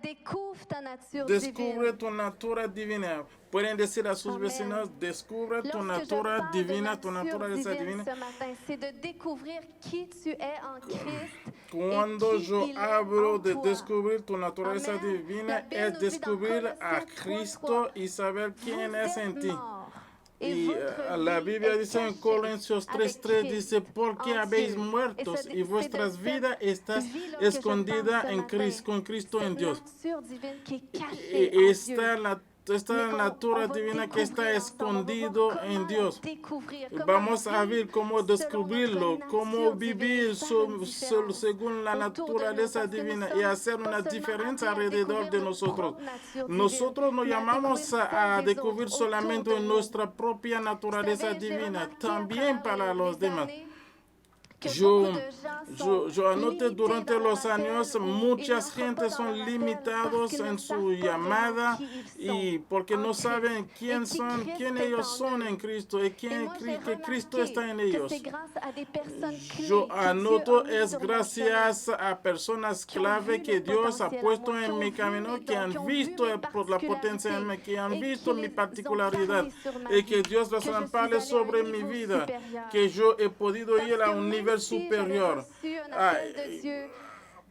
découvre ta nature Descubre divine. tu natura divina. Pueden decir a sus Amen. vecinos, descubre tu Lorsque je natura parle divina, de tu nature naturaleza divine divina. ce matin, c'est de découvrir qui tu es en Christ Cuando et qui yo il est hablo en de toi. descubrir tu naturaleza Amen. La divina, Bible es nous dit dans descubrir a Colossiens 3:3, Cristo y saber vous quién es en êtes ti. morts et Y votre la vie Biblia est dice en cachée Corintios avec 3:3, Christ dice, porque en habéis Dieu. Et muertos c'est y de vuestras vidas cette estás vie-là que je parle escondida ce en matin. Cristo, con Cristo en Cette Dios. nature divine qui est cachée en Dieu. Esta Mais natura on va divina que está découvrir ensemble, on va escondido voir en comment la Dios. découvrir, comment Vamos a ver vivre cómo selon descubrirlo, notre cómo nature vivir divine, faire une différence según la autour de nous, naturaleza parce que nous divina y sommes hacer pas una seulement diferencia appelés à alrededor découvrir de notre nosotros. propre nature divine, Nosotros no mais à llamamos découvrir a celle des descubrir autres solamente autour de nous. nuestra propia Vous naturaleza savez, j'ai divina, remarqué à también travers para los les demás. années que Yo, beaucoup de gens sont yo anoté limités durante dans leur los appel años, ou ils muchas n'entrent pas gentes dans son leur appel parce limitados qu'ils ne en su savent pas llamada vraiment qui ils sont y porque en no Christ saben et quién qui son, Christ quién est ellos en son eux. en Cristo y Et moi, j'ai que Cristo remarqué está en que ellos. c'est grâce à des personnes Yo clés que Dieu anoto a mis es sur mon chemin, gracias a personas qui ont vu clave que le Dios ha potentiel en puesto moi, qui en ont mi vu camino, mes que dons, han qui ont vu visto mes por la potencia en particularités mí, que han et visto qui mi les ont particularidad parlé sur ma y que vie, Dios va que a je suis parler allée à un sobre mi niveau vida, supérieur. que yo he podido ir Parce a que un même nivel si j'avais superior. reçu un Ah, appel de Dieu,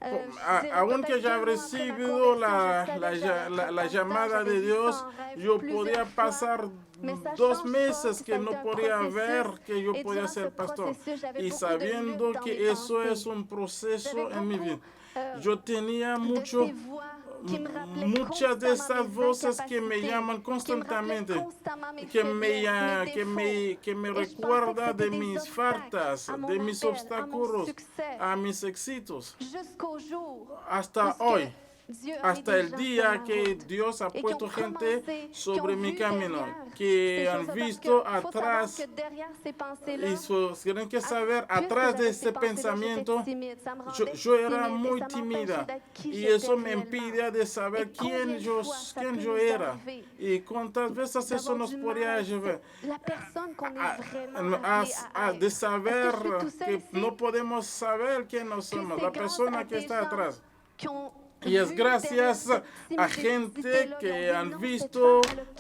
je dirais aunque peut-être ya 2 mois après ma recibido conversion, je savais que j'allais être la pasteur, llamada de j'avais vu ça Dios, en rêve yo plusieurs podía fois, pasar mais ça 2 change pas meses que que ça a no été un podía ver processus. que yo Et podía durant ce ser pastor. processus, j'avais Y beaucoup de luttes sabiendo dans mes que eso es pensées. un proceso J'avais en mi vida, beaucoup yo tenía de mucho, ces voix qui me rappelaient muchas de constamment esas mes voces que me incapacités, llaman qui me rappelaient constantemente, constamment mes faiblesses, mes défauts. que me Et je pensais que recuerda c'était de des mis obstacles faltas, à mon de mis appel, à mon obstáculos, succès, a mis éxitos. jusqu'au jour Hasta où hoy, Dieu a mis hasta des el gens sur día ma que route Dios ha et qui ont puesto gente commencé, qui sobre ont mi vu camino, derrière que ces han choses-là. Parce visto qu'il faut savoir atrás que derrière ces pensées-là, y tienen que saber, puisque atrás de j'avais ese ces pensées-là, j'étais pensamiento, timide. Ça me yo, rendait yo era timide et muy ça m'empêchait tímida d'être qui y j'étais eso me réellement. impide de Et saber combien de fois ça quién peut yo nous era arriver y cuántas veces eso d'avoir nos du mal podría à llevar la personne qu'on a, est vraiment appelé à de être. saber Est-ce que je suis tout seul que ici? no podemos saber quién nos Que somos, c'est la grâce persona à que des está gens atrás. qui ont Y es vu derrière gracias cette a gente timidité-là, ils ont que vu, han non, cette visto femme, elle a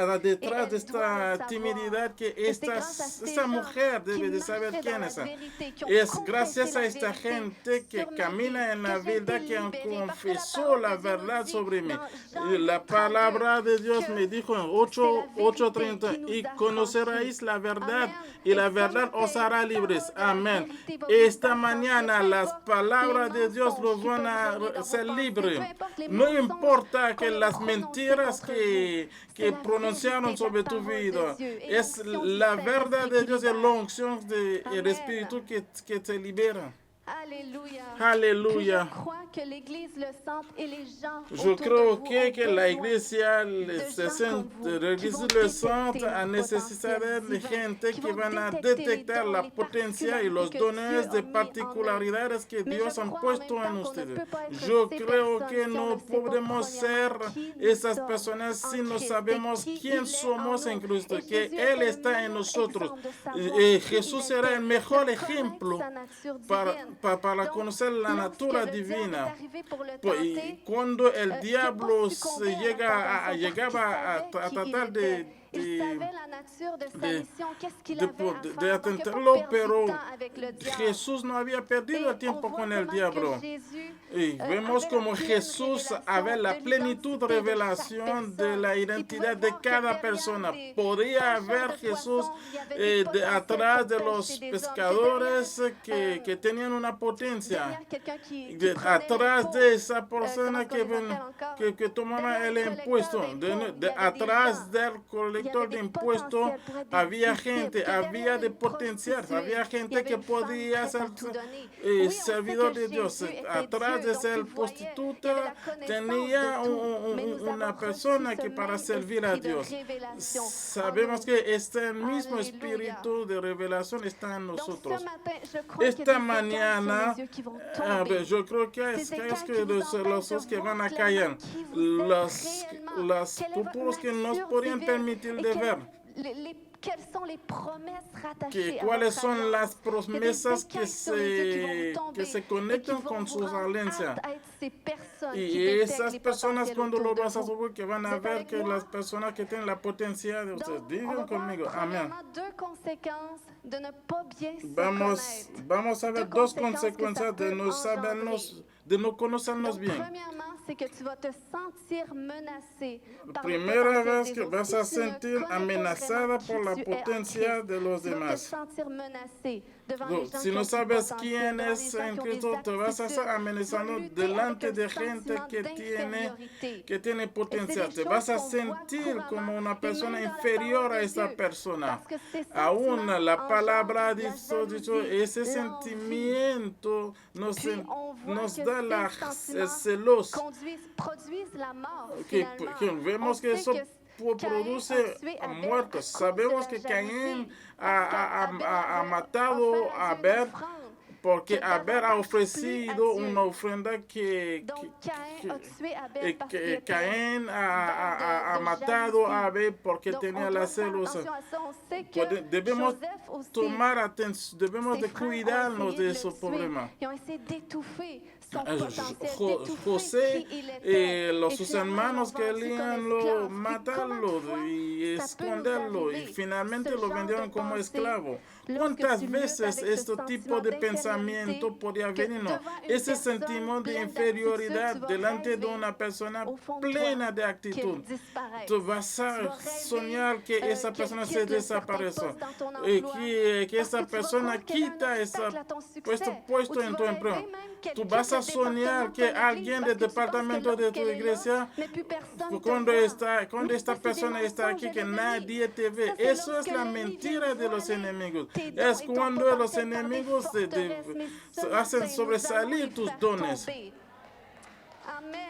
quelque chose detrás de et elle doit le esta savoir. timidez que Et c'est grâce à ces esta gens mujer qui debe de saber marchaient dans quién la es. vérité, qui ont Es confessé gracias a la esta vérité gente que sur ma vie, camina en la que j'ai vida, été que han libérée, parce que la confesó parole la de Dieu nous verdad dit sobre mí. dans Jean Y la 8:32 palabra de Dios que me dijo en c'est la vérité 8:30, qui nous y affranchit. conoceréis la verdad, Amen. y Et la ce verdad matin, os hará la libres. parole de la Amén. vérité va vous Esta affranchir, mañana peu las importe palabras les de Dios mensonges los qui van peuvent a régner dans vos ser pensées, peu libres. importe les No mensonges importa que qu'on a las prononcés mentiras contre vous. C'est que la pronunciaron vérité de la sobre tu parole vida. de Dieu et Es l'onction du la verdad Saint-Esprit de qui Dios y la libère. unción del Amen. Espíritu que te libera. Alléluia. Aleluya. Puis je crois que l'Église le sente et les gens Yo autour de creo vous que ont la besoin iglesia de se gens comme vous qui iglesia vont le détecter sente a leur necesidad potentiel de divin, gente qui que vont van a détecter les detectar dons, la les potencia y los particularités que Dieu dones a de mis en eux. particularidades que Mais Dios je han crois en puesto même en temps qu'on ne ustedes. peut pas être Yo ces creo personnes que si on no ne sait pas podemos ser premièrement qui nous esas sommes personas si en no Christ sabemos et qui quién il est somos en en nous. Cristo, Et que Jésus Él était le está en meilleur nosotros. exemple de savoir qui Jesús il será était, el mejor de connaître ejemplo sa nature para, divine. para Donc, conocer la lorsque natura le diable divina. est arrivé pour le Y tenter, cuando el de diablo pas succomber à la tentation parce llegaba qu'il savait a qui il tratar était. Il savait la nature de sa de, mission, qu'est-ce qu'il de, avait à de faire. Donc, il n'a pas atentarlo, perdu pero de temps avec le diable. Jesús no había Et perdido el on tiempo voit con el comment diablo. que Jésus Y vemos avait como la pleine Jesús révélation había la de plenitud l'identité de revelación chaque de la personne. identidad Il de pouvait cada voir que persona. derrière des Podría pêcheurs ver de Jesús poissons, il y avait des potentiels atrás pour de pêcher los des hommes. Que pescadores derrière, que tenían una potencia. derrière quelqu'un qui prenait Atrás l'impôt, de esa comment persona est-ce qu'on les appelle encore? que tomaba Derrière el le impuesto, collecteur d'impôts, il y avait des atrás gens. del Il y colector avait de des impuestos potentiels pour être des había disciples, gente, que había derrière de une potencial, prostituée, había il y gente avait que une femme podía prête ser à tout donner. Oui, on sait servidor que de Dios. Jésus était Atrás Dieu, de donc ser il voyait, il y avait prostituta la connaissance tenía de tout, mais nous una avons persona reçu que ce para même servir a esprit de Dios. révélation en Sabemos nous. que este mismo Alléluia. espíritu de revelación está en Donc ce nosotros. matin, je crois qu'il y a Esta des écailles sur mañana, les yeux qui vont tomber. yo creo que Ces es écailles que qui vous los empêchent ojos que de van voir a clairement caer, qui vous êtes las réellement, las quelle est votre pupulos que nos nature podrían divine permitir et de ver. quelles sont les promesses rattachées à cuáles votre son alliance. las promesas Il y a des écailles sur les yeux qui vont vous tomber que se et qui conectan vont con vous sus rendre alianzas. apte à être ces personnes qui Y détectent esas les personas potentiels cuando autour lo de vas a vous. subir que van a Vous êtes ver avec que moi? las personas que tienen la potencia de Donc, ustedes. on va Digan voir conmigo, amén. premièrement deux conséquences de ne pas bien se Vamos, connaître. vamos a ver Deux dos conséquences que ça consecuencias de peut no sabernos, de no conocernos Donc, bien. premièrement, c'est que tu vas te sentir menacé par le Primera potentiel vez des que autres. vas Si a tu ne sentir connais pas amenazada vraiment por qui la tu es en potencia Christ, de los tu vas te demás. sentir menacé devant les gens Si qui no ont du sabes potentiel, quién devant les es gens en qui ont Cristo, des te vas a estar aptitudes. Tu vas amenazando lutter delante avec de un gente sentiment que tiene d'infériorité. potencia. des Te vas a choses qu'on voit sentir couramment, como una et persona même dans la inferior parole a de esa Dieu. persona. Parce que ces Aún sentiments la palabra engendrent la dicho, jalousie, ese l'envie. sentimiento nos, Puis on voit nos que da la ces sentiments celos. produisent la mort, Que finalement. vemos On que sait eso que Caïn produce a tué Abel muertos. à cause Sabemos de que la Caín jalousie, parce qu'Abel ha avait matado offert a à Dieu une Abel offrande porque que Abel ha davantage ofrecido plut à una Dieu. ofrenda Donc Caïn a tué Abel parce qu'il que était Caín ha de matado a jalousie. Abel porque Donc tenía on la doit faire celosa. attention à ça. On sait que Debemos Joseph aussi, tomar atención, debemos ses de frères ont cuidarnos essayé de de esos le tuer. problemas. Ils ont essayé d'étouffer son potentiel, d'étouffer José, qui il était. sus Finalement, hermanos ils l'ont vendu querían comme esclave. Puis matarlo combien de fois y ça peut nous esconderlo y arriver, finalmente ce lo genre vendieron de como pensée, esclavo. lorsque ¿Cuántas tu luttes veces avec ce este tipo sentiment de d'infériorité, pensamiento podría que venirnos? devant une Ese personne sentimiento de pleine inferioridad d'aptitude, tu vas delante de rêver una persona au fond de plena toi de actitud. qu'il disparaisse. Tú vas Tu vas a rêver, soñar que esa qu'elle persona quitte se le certain desapareció, poste dans ton y emploi, que parce esa que tu vas persona croire qu'elle a un quita ese obstacle à ton succès, puesto ou tu en vas tu rêver empleo. même qu'elle Tú quitte vas a le département soñar de que ton alguien église del parce que tu penses departamento que de tu lorsqu'elle est là, iglesia, mais plus personne te cuando voit. cuando Mais esta ça, c'est des persona está aquí, mensonges que de l'ennemi. nadie te ve. Ça, c'est Eso es lorsque la l'ennemi mentira vient de los voiler enemigos. tes dons Es et ton cuando los potentiel par des enemigos forteresses, mais ce hacen matin, nous allons sobresalir les tus faire dones. tomber. Amen.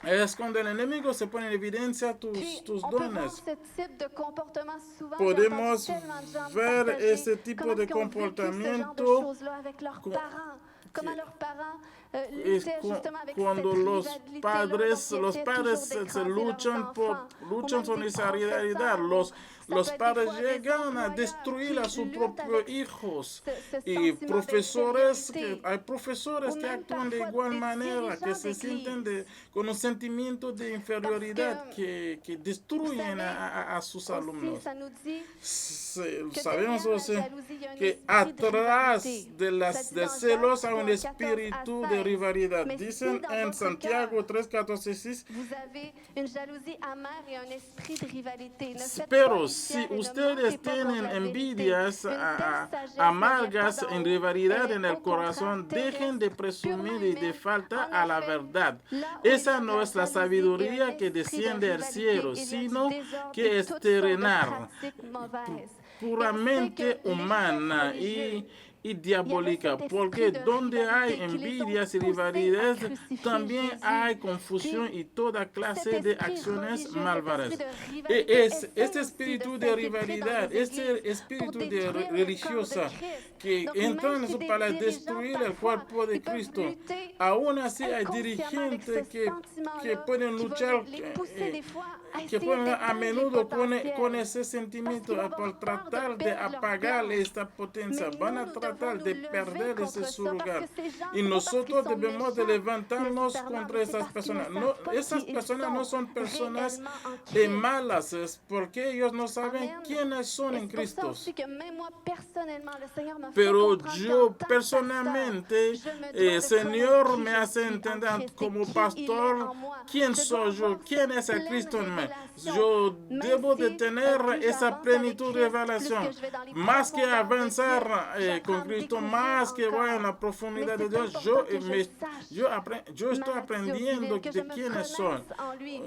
Es cuando el enemigo se pone en evidencia Puis, tus on peut voir dones. ce type de comportement souvent. Podemos J'ai entendu tellement de gens ver partager ese tipo comment de est-ce qu'ils ont vécu ce genre de comportamiento choses-là avec leurs co- parents. Comment leurs parents es luttaient justement avec cuando cette los rivalité-là, padres, donc ils essayaient toujours se d'écraser luchan leurs enfants, luchan ou por même des esa realidad. professeurs. Los Ça peut être padres des fois des llegan a employeurs destruir a qui sus luttent propios avec hijos. ce Y sentiment profesores, d'infériorité. hay profesores Ou que même actúan de parfois igual des manera, que dirigeants se sienten d'église. con un sentimiento de inferioridad Parce que destruyen Vous a sus Aussi, alumnos. ça nous dit que Sabemos derrière la aussi jalousie, il y a un que esprit de atrás rivalité. de Ça dit de dans celos Jacques hay un 3, 14 à espíritu de 16. rivalidad. Mais si Dicen dans en votre Santiago cœur, 3, 14 y 6. Vous avez une jalousie amère et un esprit de rivalité. Ne faites Pero pas si l'unitière et ne ustedes mentez pas tienen contre la vérité. envidias Une telle sagesse amargas ne vient pas en d'en haut. rivalidad Elle est en el au contraire corazón, dejen de terrestre, presumir purement y de humaine. falta En a la effet, verdad. là où il y Esa a de no la es la jalousie et un sabiduría que esprit de desciende del rivalité, cielo, il y a du sino désordre que et es toutes sortes de terrenal, pratiques mauvaises. puramente Et on sait que les humana chefs religieux, y diabólica, cet porque esprit de donde hay rivalité qui les ont envidias y poussés à rivalidades, crucifier también Jésus. hay confusión Puis, y toda clase cet de esprit acciones religieux, malvadas. cet esprit de rivalité essaie Este aussi espíritu de de s'infiltrer dans rivalidad, les este églises espíritu pour de détruire le corps de religiosa Christ. que Donc, entra en même eso si para des dirigeants, destruir el parfois, cuerpo de ils peuvent Cristo. lutter Aún así hay inconsciemment avec ce dirigentes que sentiment-là pueden qui va luchar, les pousser des fois à que essayer pueden a d'éteindre les menudo con potentiels. ese sentimiento Parce qu'ils vont por avoir peur de tratar de perdre leur apagar place. esta potencia, Mais van a nous tratar devons de nous lever perder contre ese su ça, lugar. parce que ces gens, Y c'est pas parce nosotros qu'ils sont debemos de méchants, levantarnos nécessairement, contra mais c'est esas parce qu'ils ne personas. savent No, pas esas qui ils personas no son sont personas réellement en Christ. malas, es porque ellos no saben Amen. quiénes son Et en c'est pour ça Cristo. aussi que même moi, personnellement, le Seigneur m'a fait Pero comprendre yo qu'en tant que personalmente, pasteur, je me dois de Señor connaître me qui hace je suis en entender Christ et como qui il est pastor en moi. quién Je dois soy yo, avoir quién cette es el pleine Cristo en mí. révélation. Yo Même debo de si, tener plus esa j'avance plenitud avec de Christ, revelación. plus que je vais dans les Más que profondeurs de avanzar Dieu, con j'apprends à Cristo, découvrir más que voy en la encore. profundidad Mais de c'est Dios, important que je sache yo estoy ma nature aprendiendo divine, que je de me quiénes son. connaisse en lui.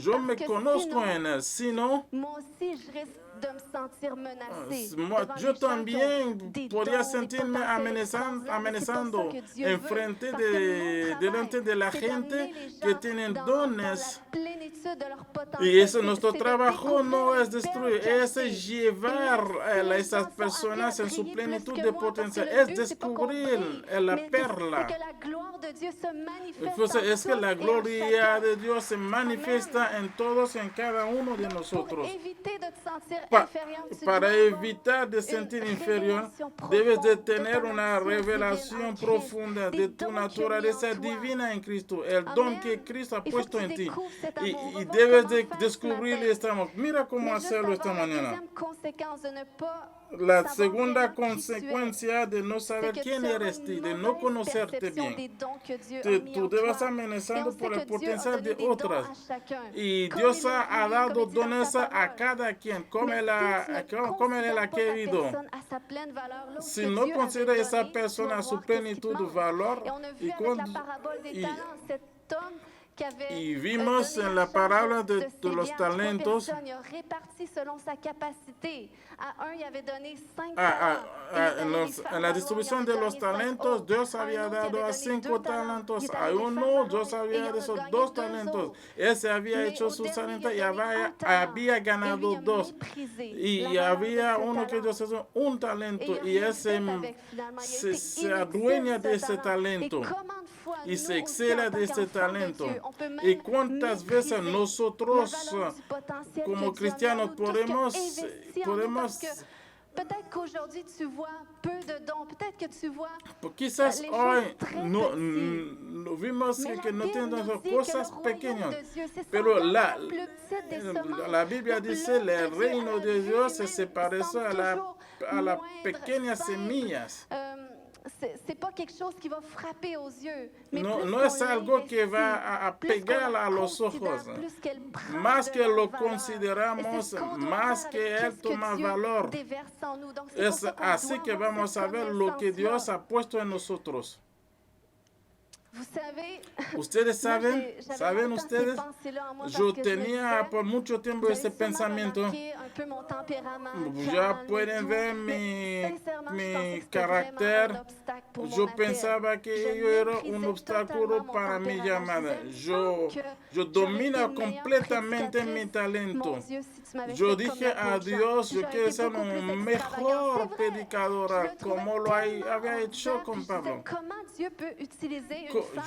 Yo Parce me que conozco sinon, en él, si no, moi aussi, je risque de me sentir menacée. Moi, devant yo les gens qui ont también des podría dons, des sentirme potentiels extraordinaires. amenazando Mais c'est pas ça que Dieu enfrente veut. Parce que mon delante de la travail, gente c'est d'amener les que gens tienen dans dones. la plénitude de leur potentiel. Y eso, C'est- nuestro c'est de trabajo no découvrir es la destruir, belle es cachée. llevar Et même a si esas les gens personas sont en su appelés à prier plenitud plus de que moi, parce que potencia, le es but, c'est pas qu'on descubrir brille, la mais perla. c'est que la gloire de Dieu se manifeste Entonces en es que tous la et en gloria chacun. de Dios se manifiesta en todos y en cada uno de Donc, nosotros. pour éviter de te sentir inférieur, tu para dois avoir evitar de sentir une inferior, révélation debes de profonde tener ton una nature divine revelación en Christ, profunda des de dons tu qu'il a mis naturaleza en toi. divina en Cristo, el don que Amen. Cristo ha Il faut que puesto tu en ti. découvres cet amour. On va Y voir debes comment de faire ce descubrir matin. este amor. Mira cómo Mais juste hacerlo esta avant, la mañana. deuxième conséquence de ne pas La savoir segunda vraiment qui tu es, consecuencia de no c'est saber que quién tu auras eres tú, une de no mauvaise conocerte perception bien. des dons que Dieu a mis Tú en te vas toi. Et on amenazando sait por que el Dieu a potencial donné de des dons otras. à chacun. Y Comme Dios il l'a ha voulu, dado comme il dit dans dones sa a parole. cada quien, como Mais él, si tu ne como él considères ha pas ta querido. personne à sa pleine valeur, là où Si que no Dieu avait considera esa donné, tu persona vas a su voir qu'est-ce qui te plenitud de manque. valor, Et on a vu y, avec cuando- la parabole des y- talents, cet homme qui avait y vimos donné en la la parábola charge de de ses los biens à trois talentos, personnes. Il a réparti selon sa capacité. À un, il avait donné 5 Ah, talents. ah, Et il est en, allé los- les faire en la valoir, distribución il en de a los gagné 5 talentos, autres. Dios À un había autre, il dado avait a donné 5 2 talents. talentos. Il est A allé les faire uno, valoir Dios et había il en a dado gagné 2 2 talentos. autres. Ese había Mais hecho au sus dernier, il talentos a y donné un talent. había Et lui ganado a 2. méprisé Y la valeur había de ce uno que talent. Dios hizo un Et talento il a y rien ese fait avec, finalement. Il a se, été se inutile, adueña de ce ese talent. talento Et comment de fois, y nous se aussi, excela en de tant ese qu'enfants de talento. Dieu, on peut Y même cuántas veces mépriser la nosotros valeur du potentiel como que Dieu a mis en cristianos nous, tout ce qu'il a investi en nous, podemos parce que peut-être qu'aujourd'hui, tu vois peu de dons. Peut-être que tu vois quizás les hoy choses très no, petites. vimos Mais que la no Bible tienen nous dit cosas que le royaume pequeñas, de Dieu, c'est pero semblable à la plus petite des semences. la Biblia Donc, dice l'œuvre el de Dieu, reino à la de vue Dios se humaine, parece semble a la toujours moindre, pequeñas simple. semillas. C'est pas quelque chose qui va frapper aux yeux, mais No, plus no qu'on es algo que l'investit, va a plus pegar qu'on la a los considère, ojos. plus qu'elle prend Más de que la lo valeur. Et consideramos, c'est ce qu'on doit más faire que avec él qu'est-ce que toma Dieu valor. déverse en nous. Donc c'est pour Es ça qu'on así doit que avoir vamos cette a ver lo que Dios connaissance-là. ha puesto en nosotros. Vous savez, Ustedes moi, saben, j'avais saben longtemps ces ustedes, pensées-là en moi yo parce que je me tenía disais, por mucho tiempo vous ese avez sûrement pensamiento. remarqué un peu mon tempérament Ya calme et pueden doux, ver mais sincèrement, je pensais mi que c'était vraiment carácter. un obstacle pour Yo mon appel. pensaba que Je yo era un méprisais obstáculo totalement mon para mi tempérament. llamada. Je disais, il me semble que Yo j'aurais été domino une meilleure completamente mi prédicatrice. talento. Mon Dieu, si tu m'avais Yo fait comme dije a l'apôtre Jean, Dios, yo j'aurais quiero été ser beaucoup plus un extravagante. mejor C'est vrai, je predicadora, me trouvais como lo tellement había hecho ordinaire, con puis je disais, Pablo. comment Dieu peut utiliser une Co- femme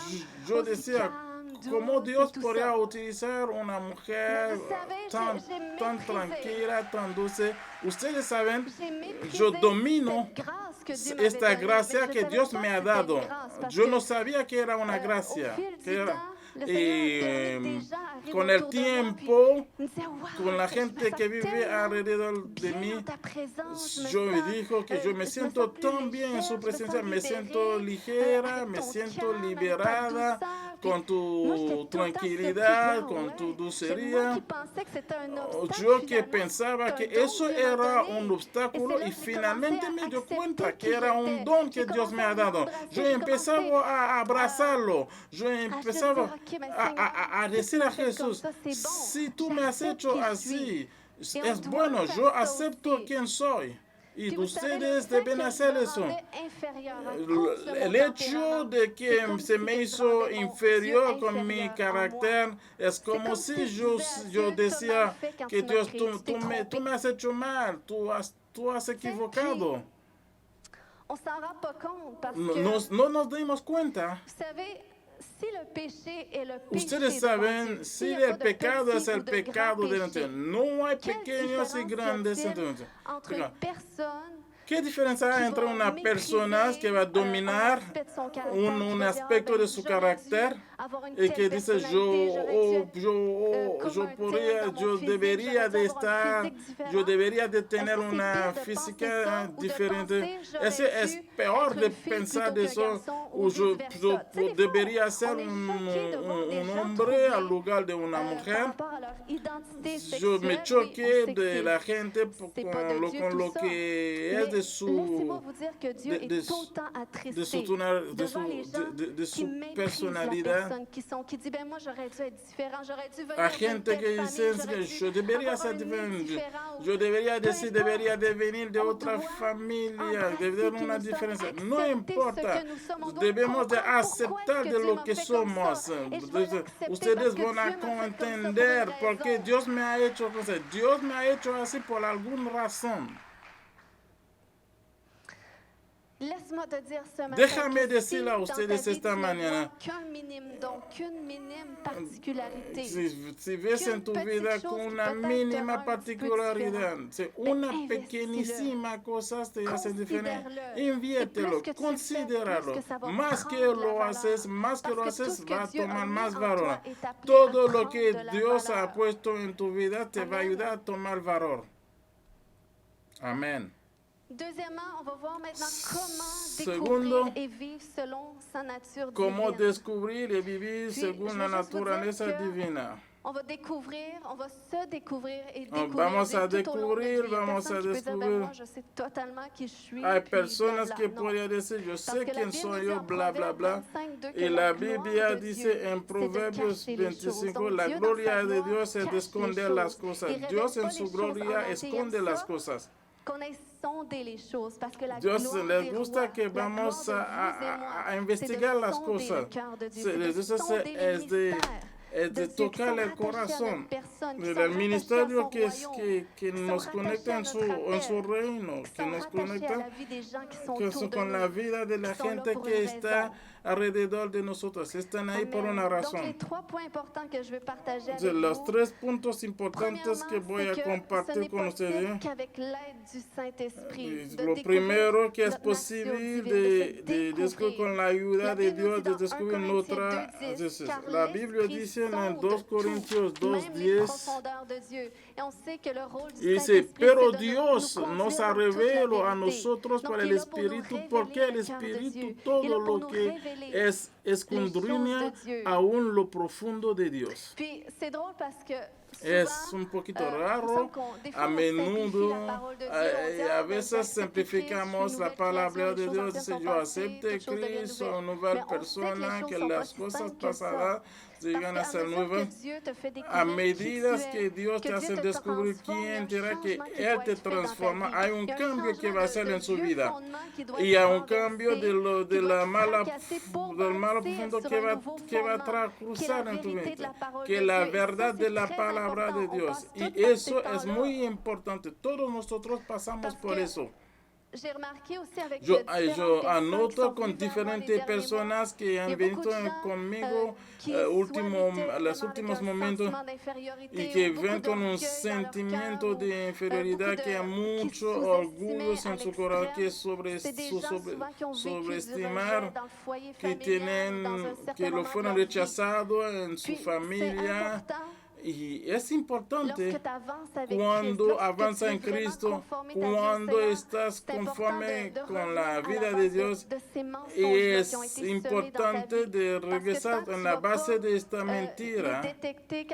Yo aussi decía, calme, ¿cómo douce Dios et tout podría ça? utilizar una mujer Mais vous savez, tan, j'ai tan méprisé. tranquila, tan dulce? Ustedes saben, J'ai méprisé yo domino cette grâce que Dieu m'avait esta donnée, gracia mais je que savais Dios pas me ha que c'était dado. une grâce, parce Yo que, no sabía que era una gracia. au fil Que du era- temps, le y Seigneur permet que des gens arrivent con el autour de moi, puis tiempo, me disaient, wow, con la je me gente sens que vive tellement alrededor de bien mí, en ta présence, je me yo me sens, dijo que yo me je siento sens plus tan bien en su légère, je me presencia, sens me siento libérée, ligera, avec me ton siento calme, avec ta liberada douceur. Puis con moi, j'étais tu tout le temps tranquilidad, surprise. con Wow, tu ouais. Moi dulcería. qui pensais que c'était un obstacle, Yo que finalement, pensaba c'est que un don eso que Dieu m'a era donné. un obstáculo Et y c'est là que j'ai finalmente commencé me à dio accepter cuenta qui que era un j'étais. don que J'ai Dios me ha commencé à dado. m'embrasser, Yo j'ai empezaba commencé a abrazarlo, yo à juste empezaba dire, OK, mais Seigneur, a si tu decir a m'as fait comme Jesús, ça, c'est bon. si tú me has J'accepte hecho qui je así, suis. Et on es doit bueno, faire yo ça acepto aussi. quién soy. Y Puis vous savez, le ustedes fait deben que je hacer me eso. rendais inférieure à cause de El mon hecho tempérament, de c'est que comme se si me que je hizo rendais mon inferior Dieu con mi inférieur en moi. carácter, es C'est como comme si si je yo, disais à yo Dieu, t'as decía mal fait quand que tu m'as Dios, créé, tu t'es tú trompé. me has hecho mal, tú has equivocado. On s'en rend pas compte parce No, que, no nos dimos cuenta. vous savez, si le péché est le péché Ustedes devant saben, Dieu, si s'il y a pas el de pecado petit es ou el de pecado grand delante, péché, no hay quelle pequeños y différence grandes y a-t-il entonces. entre une personne ¿Qué diferencia hay qui entre va una persona mépriser que va a dominar un aspect de son caractère, un qui va dire, aspecto ben, de su j'aurais dû carácter avoir une y telle que dice personnalité, j'aurais dû être comme yo un tel podría, dans mon yo physique, debería j'aurais dû de avoir un estar, physique différent. yo debería de tener Est-ce que c'est una pire de penser física ça ou de diferente. penser j'aurais Ese es dû peor être de une fille pensar plutôt de qu'un eso, garçon o ou yo, vice-versa? yo Tu sais, des fois, debería ser on est choqué de voir des gens hombre al troublés, lugar de una par mujer. rapport à leur identité Yo sexuelle. me Oui, on choqué sait que de la gente c'est pas de Dieu con tout lo ça. que Mais es de su laissez-moi vous dire que Dieu de est su- autant attristé de su, devant les gens de qui su méprisent la personalidad. personne qui dit, ben moi j'aurais dû être différent, j'aurais dû venir A d'une gente telle que famille, dice j'aurais que dû yo debería avoir ser un nez diferente, différent. yo debería Peu decir, importe. debería de venir de On otra doit familia, embrasser de ver qui una nous sommes, diferencia. No accepter importa, ce que nous sommes. On doit debemos de comprendre pourquoi aceptar est-ce de que Dieu lo m'a que fait comme somos. ça. Et je vais Entonces, l'accepter ustedes parce que van Dieu a m'a fait comme ça pour entender une por qué raison. Dios me ha hecho cosas. Dios me ha hecho así por alguna razón. Laisse-moi te dire ce matin Déjame que si decirle a dans ta ustedes vie, tu esta ne mañana, vois qu'un minime don, qu'une minime particularité, si ves en tu vida con una mínima particularidad, si una pequeñísima cosa te hace diferente, inviértelo, considéralo. Más que lo haces, va a tomar más valor. Todo lo que Dios ha puesto en tu vida te va a ayudar a tomar valor. Amén. Deuxièmement, on va voir maintenant comment Segundo, découvrir et vivre selon sa nature Cómo divine. descubrir y vivir Puis, según je la veux juste vous dire naturaleza que divina. On va découvrir, on va se découvrir et découvrir Vamos a Dieu tout au long de notre descubrir, vie. vamos Personne a qui peut dire, ben descubrir. moi, je sais totalement qui je suis. Hay puis personas blabla. que Non. podrían decir, yo Parce sé que la quién Bible soy nous dit yo, en bla, bla, Proverbe bla. 25:2 que Y la la Biblia gloire de dice Dieu, en c'est de Proverbios cacher les choses. 25, Donc, la Dieu, dans gloria sa de gloire, Dios es de cache les esconder las choses. cosas. Il révèle Dios pas en les su choses gloria en entier. esconde Il aime las ça cosas. qu'on ait sondé les choses, parce que la Dios gloire les des gusta rois, que la gloire vamos de vous et moi, a c'est investigar de las sonder le cosas. cœur de Dieu, Se- c'est les de dice, sonder les es de, mystères es de de Dieu qui sont tocar el rattachés à corazón. notre personne, qui sont El rattachés à ministerio son que royaume, que qui sont nos rattachés conecta à en notre su appel, reino, qui que sont nos rattachés à conecta la vie des gens qui sont que autour de con la nous, vida de la qui sont là gente pour que une está raison. alrededor de nosotros. Están ahí por una Amen. Donc, les razón. 3 points importants que je veux partager avec De los vous, 3 puntos importantes premièrement, que voy c'est a que ce compartir n'est con ustedes. possible qu'avec l'aide du Saint-Esprit, de Lo découvrir primero que es notre nature posible divine, de descubrir con la ayuda La de Bible nous Dios, dit de dans 1 descubrir nuestra... Corinthiens 2:10, car La Biblia l'Esprit dice en sonde 2 tout, Corintios même les 2:10, profondeurs de Dieu. Et on sait que le rôle du dice, Saint-Esprit, pero c'est de Dios nous nos ha conduire dans toute la revelado a vérité. nosotros Donc, por il el est là pour nous Espíritu, révéler porque el le cœur de Espíritu Dieu. Il est todo là pour lo nous que révéler es escudriña les choses de Dieu. aún lo profundo de Dios. Puis, c'est drôle parce que Es souvent, un poquito il me raro, semble des fois, a on simplifie menudo, la parole de Dieu. On dit, a ben, veces j'accepte Christ, je suis une simplificamos la nouvelle palabra création, de les choses Dios, anciennes dice sont yo passées, acepte toutes choses deviennent Cristo, nouvelles. nueva Mais on sait que les persona, choses que sont pas las si cosas simples que ça. pasadas llegan a Parce ser qu'à mesure nuevas. que Dieu te fait A découvrir medida qui tu que es, Dios que te Dieu hace te descubrir transforme, il y a quién un te era, que changement qui Él doit te être fait dans ta transforma, vie. hay un Il y a un cambio que va a hacer changement en su de vieux vida. fondements qui doit Y être a un cambio renversé, de qui doit la être mala, fracassé pour del malo bâtir profundo sur que un va, nouveau que va a fondement, qui est la cruzar en tu vérité de mente, la parole que de la Dieu. Et ça, verdad de c'est la très palabra de important. On Dios. passe Y tout par eso ces es temps-là. muy importante. Todos nosotros pasamos Parce por que eso. J'ai remarqué aussi avec Yo différentes personnes qui anoto sont con venues vers moi les diferentes derniers mois, personas que il y a han beaucoup venido de gens conmigo qui último, soit los étaient últimos vraiment avec un momentos sentiment d'infériorité y que ou beaucoup ven con un d'orgueil dans leur sentimiento cœur, de inferioridad, que hay qui mucho orgullo sous-estimaient à en su corazón, que l'extrême. C'est des gens souvent qui ont vécu du rejet sobreestimar, dans le foyer que familial, dans un que certain lo moment de fueron leur vie. rechazados en su Puis, c'est familia. important Y es importante lorsque tu avances avec cuando Christ, avanza en lorsque tu veux vraiment Cristo, conformer ta vie au cuando Seigneur, estás c'est important conforme de con la revenir à vida la de base Dios. de ces mensonges Y qui es ont été semés dans ta importante vie. de Parce que regresar tant que en tu la vas base pas, de esta les mentira. détecter,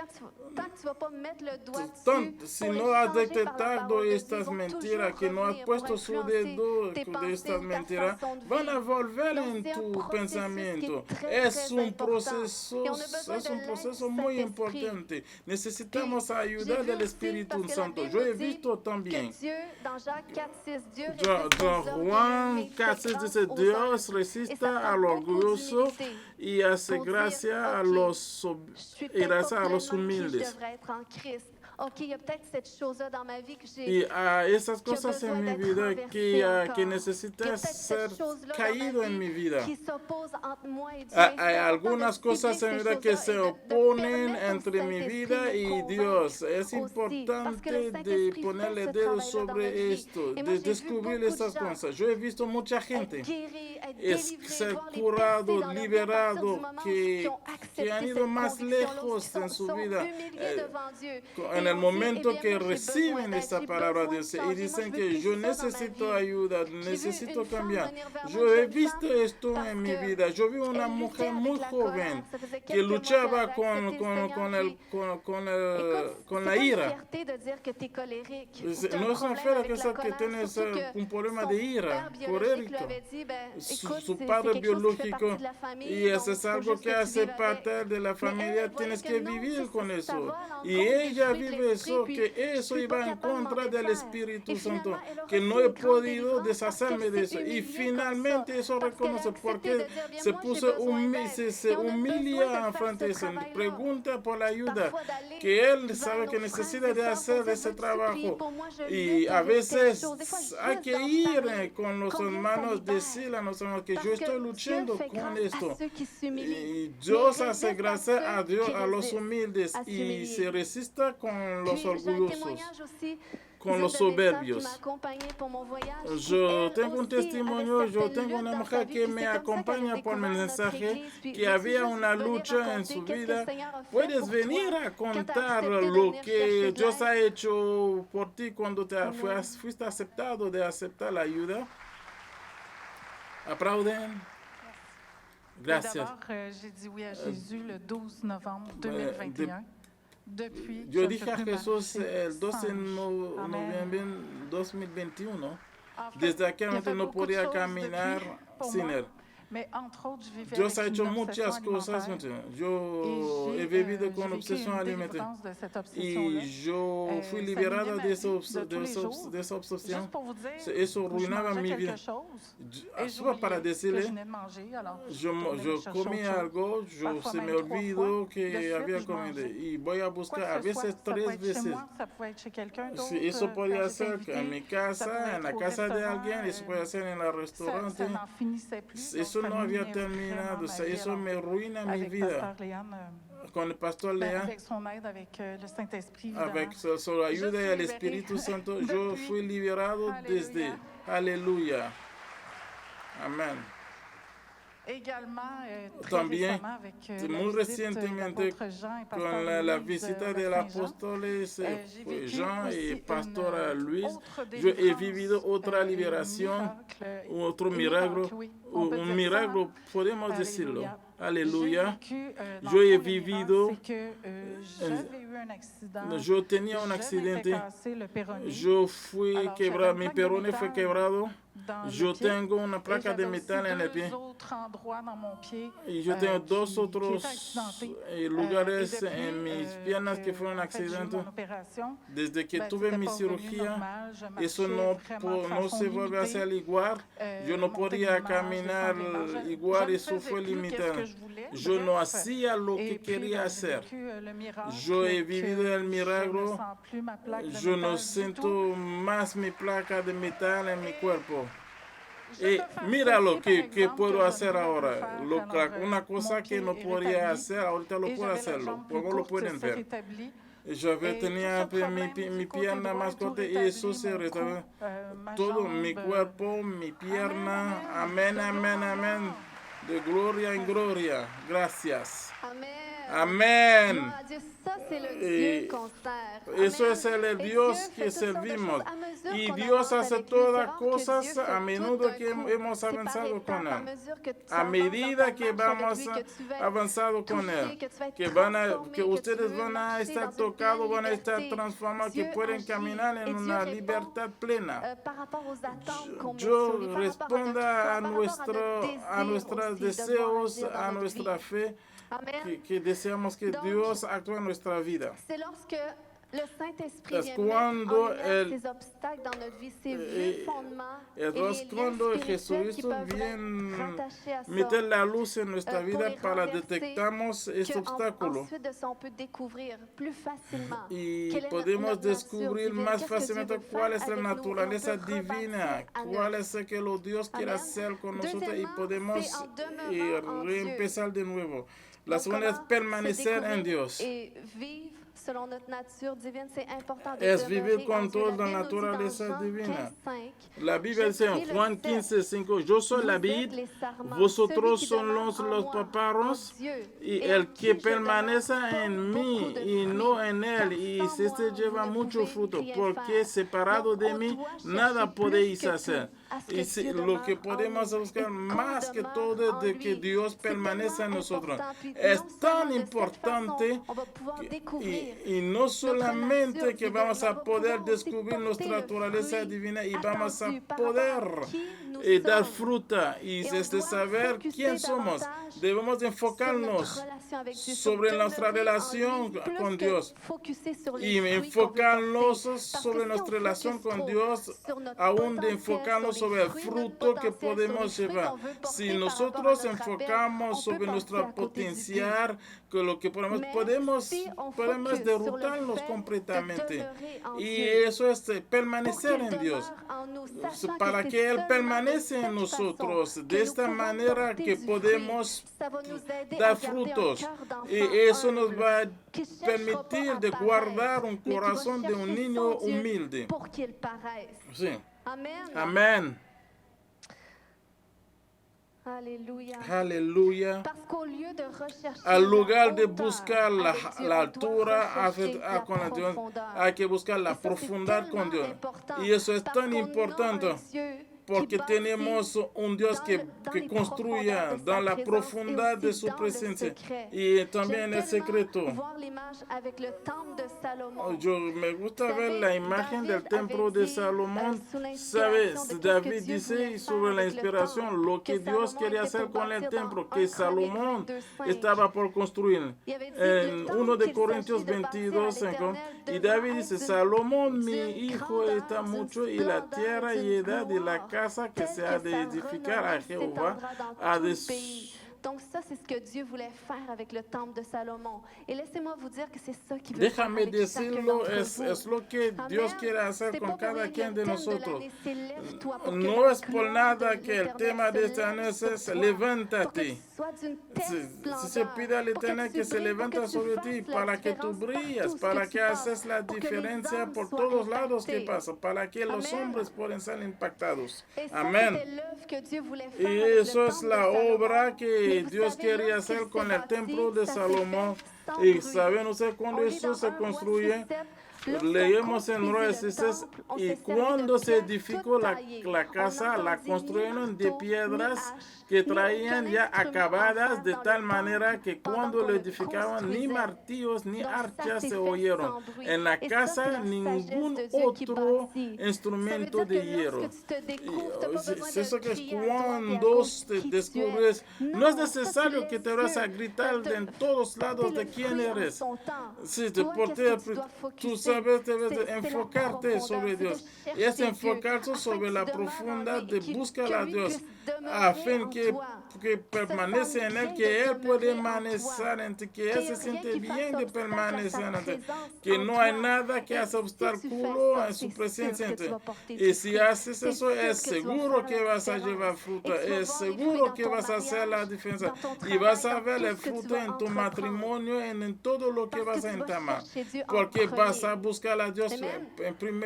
tant que tu vas pas mettre le doigt dessus Si pour les no has changer par la detectado parole de Dieu, estas ils vont mentiras, toujours que no has revenir puesto pour su influencer dedo tes de pensées estas ou ta mentiras, façon de van a vivre. volver Donc, en c'est un tu processus qui pensamiento. est très, Es très un important. proceso, Et on a besoin es de un l'aide proceso du muy Saint-Esprit. importante. Necesitamos ayuda J'ai vu del aussi, Espíritu parce que la Santo. Bible Yo he nous dit visto también. que Dieu, dans Jacques 4:6, Dieu John résiste aux orgueilleux, Juan mais il fait 4 grâce dice, aux Dios humbles. Et ça resista prend al beaucoup orgulloso d'humilité y hace pour dire, gracia a OK, los, je suis y peut-être gracia pas a los pleinement qui je humildes. devrais être en Christ. OK, il y a peut-être cette chose-là dans ma vie que j'ai Y a esas qui a cosas en besoin mi d'être vida renversée que encore. necesita Il y a peut-être ser cette chose-là caído dans en ma mi vie vida. qui s'oppose entre moi et Dieu. Hay C'est important algunas de cosas cibler en mi ces vida que choses-là se et de oponen permettre au entre mi Saint-Esprit vida de y convaincre Dios. Es aussi. Parce que le importante de Saint-Esprit ponerle fait ce dedo travail-là dans sobre notre vie. esto, Et moi, de j'ai vu descubrir beaucoup de estas gens cosas. Yo he visto mucha être gente guéris, être es délivrés, ser voir les curado, percées dans leur vie à partir du liberado, moment où ils ont accepté que han cette ido más conviction-là, où lejos ils en su sont vida. humiliés devant Dieu. En Et el ont dit, momento eh bien, que moi, j'ai reciben besoin d'aide, esta j'ai palabra de besoin de Dios y changer. Moi, dicen je veux que plus yo ça dans ma necesito vie. ayuda, J'ai vu necesito une femme cambiar. venir vers moi, Yo une he jeune visto femme, esto parce en mi que vida. Yo vi una elle luttait mujer avec muy la joven colère. Ça faisait que quelques mois luchaba qu'elle avait accepté le Seigneur, con c'est la pas une ira. fierté de dire que tu es colérique. Ou No t'as un es una problème fe avec que, la colère, que tienes surtout que un problema son de ira, père biologique lui correcto. avait dit, ben, écoute, Su c'est padre quelque chose qui fait biológico partie de la famille, y eso donc es faut algo juste que que tu hace vives avec. parte de la Mais elle, familia, elle voyait tienes que que non, vivir ça con va eso. à Y l'encontre des ella fruits de vive eso, que eso iba en contra del Espíritu Santo, que no he podido deshacerme de eso. Y finalmente eso reconoce porque se humilla frente a eso, pregunta por la ayuda, que él sabe que necesita de hacer ese trabajo. Y a veces hay que ir con los hermanos, decirle a los hermanos que yo estoy luchando con esto. Y Dios hace gracia a Dios a los humildes y se resista con los orgullosos, con los soberbios. Yo tengo un testimonio, yo tengo una mujer que me acompaña por mi mensaje, que había una lucha en su vida. Puedes venir a contar lo que Dios ha hecho por ti cuando fuiste aceptado de aceptar la ayuda. Aplauden. Gracias. J'ai dit oui à Jésus le 12 novembre 2021. Yo dije a Jesús el 12 de noviembre de 2021. Desde aquel momento no podía caminar sin él. Dios ha hecho muchas cosas. Yo he vivido con obsesión alimentaria y yo fui liberada de esa obsesión. Eso arruinaba mi vida. Solo para decirle, yo comí algo, se me olvidó que había comido y voy a buscar a veces 3 veces. Eso podía ser en mi casa, en la casa de alguien, eso puede ser en el restaurante. Eso no había terminado, eso me arruina mi vida. Con el pastor Leán, avec su ayuda y el Espíritu Santo, yo fui liberado desde. Aleluya. Amén. También, muy recientemente, con la visita del apóstol Jean y pastora Luis, yo he vivido otra liberación, otro milagro, un milagro, podemos decirlo. Aleluya. Yo he vivido, yo tenía un accidente, yo fui quebrado, mi peroné fue quebrado, yo tengo una placa de metal en el pie y yo tengo 2 otros lugares en mis piernas que fueron accidentes. Desde que tuve mi cirugía, eso no se vuelve a hacer igual. Yo no podía caminar igual, eso fue limitado. Yo no hacía lo que quería hacer. Yo he vivido el milagro. Yo no siento más mi placa de metal en mi cuerpo. Y mira lo que puedo hacer ahora. Una cosa que no podía hacer, ahorita lo puedo hacerlo. ¿Cómo lo pueden ver? Yo tenía mi pierna más corta y eso se restauró. Todo mi cuerpo, mi pierna. Amén, amén, amén. De gloria en gloria. Gracias. Amén. Eso es el Dios que servimos. Y Dios hace todas las cosas a menudo que hemos avanzado con Él. A medida que vamos avanzando con Él. Que ustedes van a estar tocados, van a estar transformados, que pueden caminar en una libertad plena. Yo responda a nuestros deseos, a nuestra fe. Que deseamos que Dios actúe en nuestra vida. Es cuando cuando Jesucristo viene meter la luz en nuestra vida para detectamos este obstáculo y podemos descubrir más fácilmente cuál es la naturaleza divina, cuál es lo que Dios quiere hacer con nosotros y podemos reempezar de nuevo. La segunda es permanecer en Dios. Es vivir con toda la naturaleza divina. La Biblia dice en Juan 15:5, yo soy la vid, vosotros son los pájaros, y el que permanece en mí y no en él, y este lleva mucho fruto, porque separado de mí nada podéis hacer. Y lo que podemos buscar más que todo es de que Dios permanece en nosotros. es tan importante y no solamente que vamos a poder descubrir nuestra naturaleza divina y vamos a poder dar fruta y desde saber quién somos. Debemos enfocarnos sobre nuestra relación con Dios y enfocarnos sobre nuestra relación con Dios, aún de enfocarnos sobre el fruto que podemos llevar. Si nosotros enfocamos sobre nuestro potencial, que lo que podemos derrotarnos completamente. Y eso es permanecer en Dios, para que Él permanece en nosotros. De esta manera que podemos dar frutos. Y eso nos va a permitir de guardar un corazón de un niño humilde. Sí. Amén. Aleluya. Al lugar de buscar la altura con Dios, hay que buscar la profundidad con Dios. Y eso es tan importante. Porque tenemos un Dios que construya dans la profundidad de su presencia y también el secreto. Me gusta ver la imagen del templo de Salomón. Sabes, David dice sobre la inspiración lo que Dios quería hacer con el templo que Salomón estaba por construir. En 1 de Corintios 22:5, y David dice: Salomón, mi hijo, está mucho y la tierra y edad de la casa que se ha de edificar a Jehová ha de... Donc ça, c'est ce que Dieu voulait faire avec le temple de Salomon. Et laissez-moi vous dire que c'est ça qu'il veut faire avec decirlo, es lo que Dios quiere hacer con cada quien de nosotros. No es por nada que el tema de este año es levántate. Si se pide al Eterno que se levanta sobre ti para que tú brillas, para que haces la diferencia por todos lados que pasa, para que los hombres puedan ser impactados. Amén. Y eso es la obra que Dios quería hacer con el templo de Salomón. Y saben ustedes, cuando eso se construye, leemos en Reyes, y cuando se edificó la casa, la construyeron de piedras que traían ya acabadas, de tal manera que cuando lo edificaban ni martillos ni archas se oyeron. En la casa ningún otro instrumento de hierro. Es eso que es cuando te descubres, no es necesario que te vas a gritar en todos lados de quién eres. Sí, porque tú sabes, debes enfocarte sobre Dios. Y es enfocarse sobre la profundidad de buscar a Dios, a fin que permanece en Él, que Él puede permanecer en ti, que Él se siente bien de permanecer en ti, que no hay nada que hace obstáculo en su presencia en ti. Y si haces eso, es seguro que vas a llevar fruta, es seguro que vas a hacer la diferencia y vas a ver el fruto en tu matrimonio, en todo lo que vas a entamar, porque vas a buscar a Dios,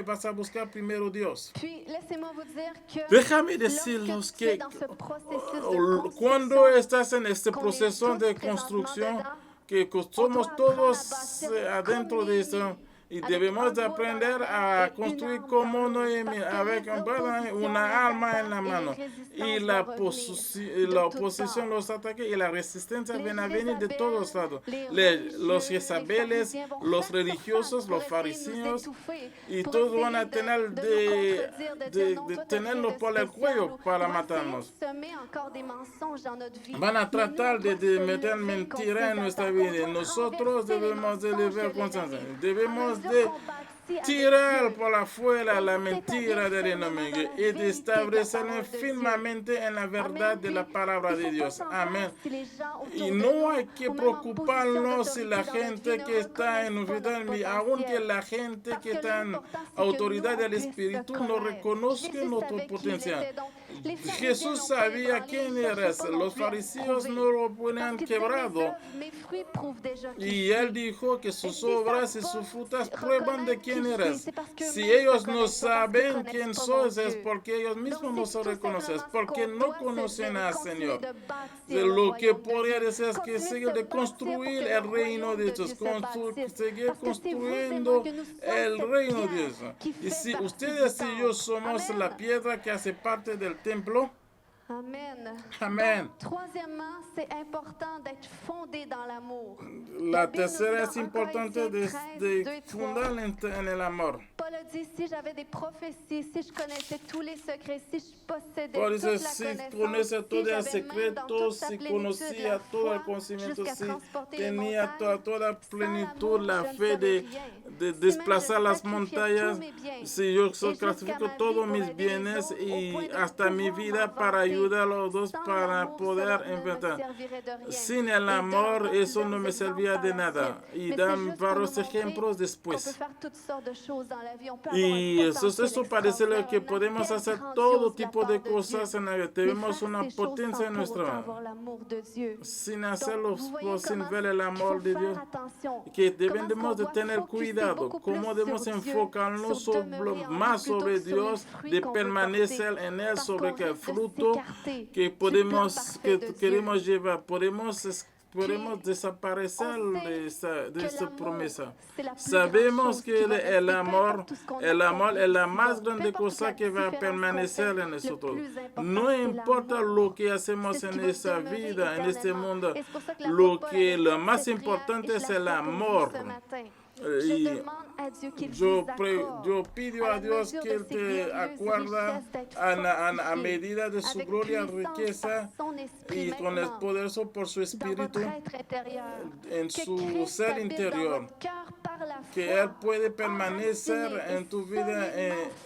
vas a buscar primero Dios. Déjame decirles que cuando estás en este proceso de construcción, que somos todos adentro de eso, y debemos de aprender a construir como Noemi, avec una alma en la mano. Y la oposición, los ataques y la resistencia van a venir de todos lados. Los Jezabeles, los religiosos, los fariseos, y todos van a tener de tenerlo por el cuello para matarnos. Van a tratar de meter mentira en nuestra vida. Nosotros debemos de vivir constantemente. Debemos de tirar por afuera la mentira del enemigo y de establecernos firmemente en la verdad de la palabra de Dios. Amén. Y no hay que preocuparnos si la gente que está en autoridad, aunque la gente que está en autoridad del Espíritu no reconozca nuestro potencial. Jesús sabía quién eres. Los fariseos no lo ponían quebrado. Y él dijo que sus obras y sus frutas prueban de quién eres. Si ellos no saben quién sois, es porque ellos mismos no se reconocen, es porque no conocen al Señor. Lo que podría decir es que sigue de construir el reino de Dios, seguir construyendo el reino de Dios. Y si ustedes y yo somos la piedra que hace parte del templo, Amen. Amen. Donc, troisièmement, c'est important d'être fondé dans l'amour. La tercera es importante de fundar en el amor. Paul a dit, si j'avais des prophéties, si je connaissais tous les secrets, si je possédais Por toute eso, la si connaissance, conocía todos los si j'avais même dans toute secretos, sa si plénitude conocía la todo el foi conocimiento, jusqu'à si transporter les tenía montagnes, toda sans plenitud, l'amour, la je ne fe serais de rien. de Si desplazar même je las sacrifiais montañas, tous mes biens, si yo et jusqu'à sacrifico ma vie todos pour mis aider les bienes autres, au y point de hasta mi pouvoir vida m'en para vanter, ayudar a los dos sans para l'amour, poder cela ne me inventar. servirait de rien. Sin el Et il donne amor, encore eso plusieurs no me exemples servía par de la nada. suite. Y Mais c'est dan juste pour varios nous montrer ejemplos qu'on peut después. faire toutes sortes de choses dans la vie. On peut avoir Y un eso potentiel parece lo que extraordinaire, un podemos appel hacer grandiose todo de la tipo de part de Dieu. cosas en la vida. Mais Tenemos faire una ces choses potencia en sans pour nuestra autant mano. avoir l'amour de Dieu. Sin Donc, hacerlo vous voyez sin comment ver el il amor faut de Dios, faire attention. que Comment est-ce debemos qu'on de doit tener focuser cuidado, beaucoup plus cómo sur debemos Dieu, enfocarnos sur demeurer en más lui, plutôt sobre que sur les Dios, fruits de qu'on veut permanecer porter. en Él, Parce sobre qu'on que el risque de fruto s'écarter que du plan podemos, parfait de Dieu. queremos llevar, podemos Puis, desaparecer on de sait de que esa l'amour, promesa. c'est la plus Sabemos grande chose que qui va rester, el peu amor, importe tout ce qu'on el amor accomplit es la ici-bas, más peu grande importe cosa la que va a différence qu'on permanecer fait, en le nosotros. plus important, No c'est importa l'amour. lo que hacemos C'est ce en qui va esa demeurer vida, en este éternellement. mundo, Et c'est pour ça que lo l'apôtre Paul que avait lo fait más cette prière, importante et je es la el fais pour vous amor. ce matin. Y Je demande à Dieu qu'il yo, vous accorde yo pido à a la Dios mesure que de Él ses te glorieuses acuerda richesses d'être a fortifié medida de su avec gloria, puissance par riqueza son esprit y con el maintenant poderoso por su dans espíritu votre être intérieur. en Que su Christ ser habite dans interior. votre cœur par la Que foi, Él puede permanecer enraciné en tu et vida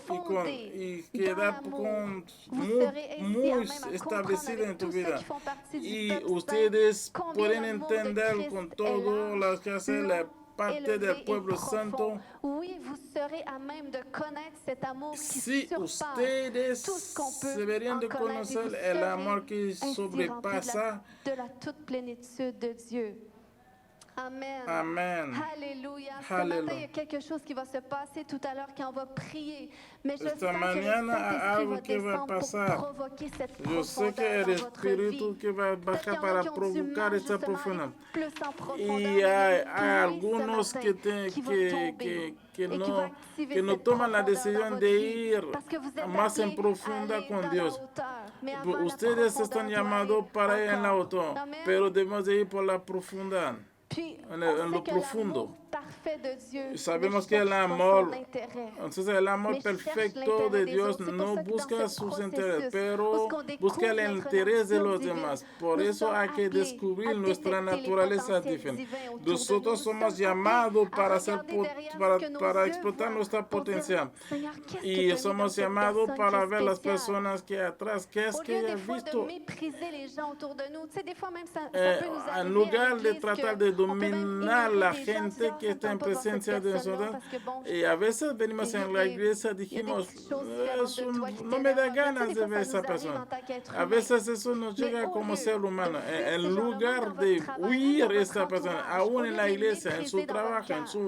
solidement y fondé quedar dans l'amour. Vous muy, serez ainsi à muy même à establecido comprendre en avec tu tous ceux vida. qui font partie du Y peuple saint ustedes combien pueden l'amour de entender Christ con est todo large, lo que hace la long, parte élevé del et pueblo profond. santo. Oui, vous serez à même de connaître cet amour qui Si surpasse ustedes tout ce qu'on peut deberían de en connaître, et conocer vous el serez amor que ainsi sobrepasa. de la toute plénitude de Dieu. Amen. Amén. Alléluia. Ce Alléluia. matin, il y a quelque chose qui va se passer tout à l'heure quand on va prier. Mais je Esta sens que le mañana Saint-Esprit algo va que va a descendre pour pasar. provoquer cette Yo sé que profondeur el dans votre vie. Espíritu que va a Peut-être bajar qu'il y en a para qui ont du provocar mal esa justement à profundidad. aller plus en profondeur, Y mais il y a hay une pluie algunos ce matin que qui va tomber et qui va activer que no cette toman la profondeur decisión dans votre de vie. ir Parce que vous êtes más en appelés profunda à aller con dans Dios. la hauteur. Mais avant la Ustedes profondeur están doit llamados aller para ir en la encore. auto, Amen. pero debemos de ir por la profunda. Puis, en on lo sait que profundo. l'amour parfait de Dieu Sabemos ne que el cherche pas amor, son intérêt. entonces el amor Mais cherche perfecto de l'intérêt des Dios autres. C'est pour no ça que dans busca ce sus intereses, processus, pero où qu'on découvre busca el notre interés de nature los divine, demás. Por nous eso sommes hay que appelés descubrir à nuestra détecter les naturaleza potentiels divina. divins autour de nous. Nosotros Nous somos sommes llamados appelés para, à regarder derrière ce que nos para yeux explotar voient, nuestra pour dire, potencia. Seigneur, qu'est-ce que Y tu as mis dans somos cette llamados personne para qui est ver las spéciale? personas que atrás, qué es Au que lieu des has fois de visto. mépriser les gens autour de nous, tu sais, des fois même ça peut nous En arriver lugar à de l'église tratar que de on peut même dominar ignorer la des gens, gente dire, que ça me está en tente pas de voir cette presencia de personne-là nosotros, parce que bon, y a veces venimos en la iglesia il y a des dijimos, petites choses différentes de toi qui no me da t'énervent. ganas Tu sais, de des ver fois, ça esa nous arrive en persona. tant qu'être A humain. veces eso nos Mais llega au como lieu ser humano. de fuir En ces gens-là, même lugar dans de votre travail, même huir dans esta votre persona, entourage, aún au en lieu la de iglesia, en mépriser su dans votre trabajo, en cœur, su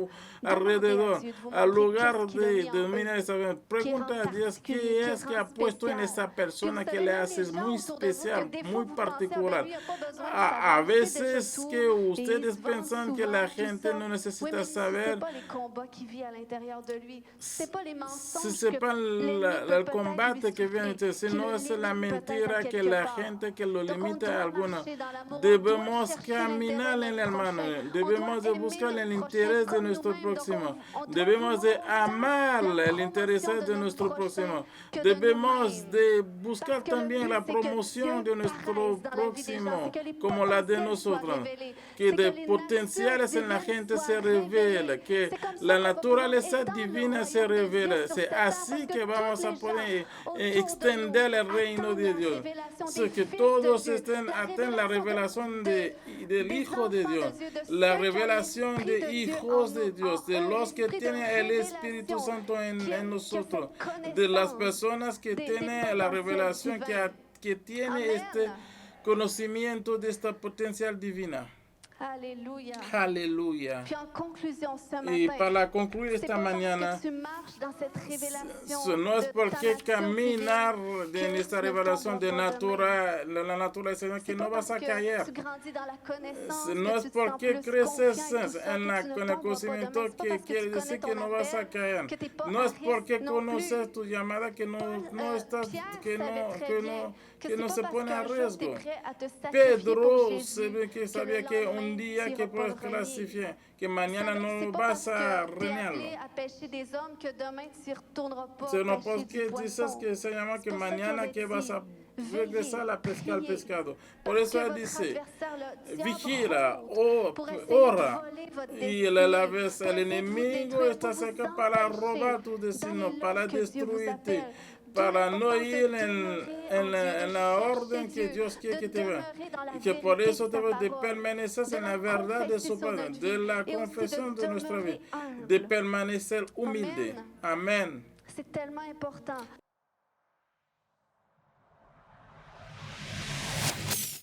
demandez à alrededor, Dieu de vous al montrer lugar qu'est-ce qu'il a mis de en mirar eux, esa persona, pregunta a Dios particulier, qué qui es que rend ha puesto en spécial. esa Puis persona vous que savez, le même hace les gens muy autour de vous, que especial, des fois muy vous pensez, ah ben particular. lui, il n'a pas besoin de A savoir, il sait déjà veces tout, que et il ustedes se vante piensan que souvent, la tout gente ça. no Oui, necesita mais si saber. c'est pas les combats qui vivent à l'intérieur de lui, c'est pas les Si mensonges sepan que l'ennemi peut el peut-être combate lui que viene, souffler, si qui no le es la limite peut-être à mentira que quelque la part. gente que lo Donc on limita a doit alguna. marcher dans l'amour, on doit Debemos chercher caminar l'intérêt en de el notre hermano, prochain, debemos on de doit buscar aimer el notre interés prochain de comme nuestro nous-mêmes. Donc próximo. on doit Debemos de vouloir amar autant el la interés promotion de de nuestro notre próximo. prochain que de Debemos nous-mêmes. de buscar Parce que le también but, la c'est que promoción Dieu de nuestro paraisse dans la vie des gens, próximo, c'est que les como la de potentiels soient nosotros. révélés, Que c'est de que les potenciales natures en la divines gente soient se revela, révélées. que C'est comme ça la qu'on va pouvoir naturaleza étendre le divina se royaume de Dieu revela. sur C'est cette terre, parce así que que vamos tous a les poder gens autour de extender nous el reino de attendent la Dios. révélation So des que fils de todos Dieu, estén atentos la revelación del des Hijo de enfants Dios, de Dieu, de la ceux qui ont revelación l'Esprit de de Dieu hijos en de nous, Dios, de en eux, los que l'esprit de tienen el Espíritu révélation, Santo qui en nosotros, cette de las connaissance personas que des tienen la potentiels revelación divins. que tiene Amen. este conocimiento de esta potencial divina. Alléluia. Aleluya. Puis en conclusion ce Y matin, para concluir c'est esta pas parce mañana, que tu marches dans cette révélation no es de porque ta nature caminar divine en esta que ne revelación de tomberont pas demain. la naturaleza Señor, que C'est no pas vas parce a que caer. tu grandis dans la connaissance, No que es tu te sens porque plus creces confiant et tout ça, en que tu ne el tomberas pas conocimiento demain. C'est pas que parce que quiere tu connais decir ton que no vas a appel, caer. que tu n'es pas No à es porque risque non plus. conoces tu llamada que no estás, Pierre savait très bien que que c'est no pas se parce pone a qu'un jour tu riesgo. es prêt à te sacrifier Pedro pour se Jésus, ve que que sabía le que un lendemain, día tu que iras pas puedes le renier. clasificar, que mañana C'est no pas vas parce a que tu es renegarlo. appelé à pêcher des hommes que demain tu ne retourneras pas Se no pêcher du porque dices poisson. que se llama que C'est pour ça qu'il mañana aurait que vas a dit, regresar a pescar priez, pescado. Por parce eso que él votre dice, adversaire, le diable, vigila, rôde pour essayer ora. de voler votre Y destinée, la vez pour el essayer de vous enemigo détruire, está pour vous cerca para empêcher robar tu d'aller destino, là para où que Dieu vous destruirte, appelle. para no D'où ir l'importance de demeurer en en Dieu, de la chercher orden que Dieu, Dios quiere de que te vea. demeurer dans la Y que por vérité eso de sa debes de parole, permanecer de en la la verdad de su confesser sur palabra, notre de vie, la et aussi de confesión de nuestra vida, demeurer humble. de permanecer humilde. Amen. Amén. C'est tellement important.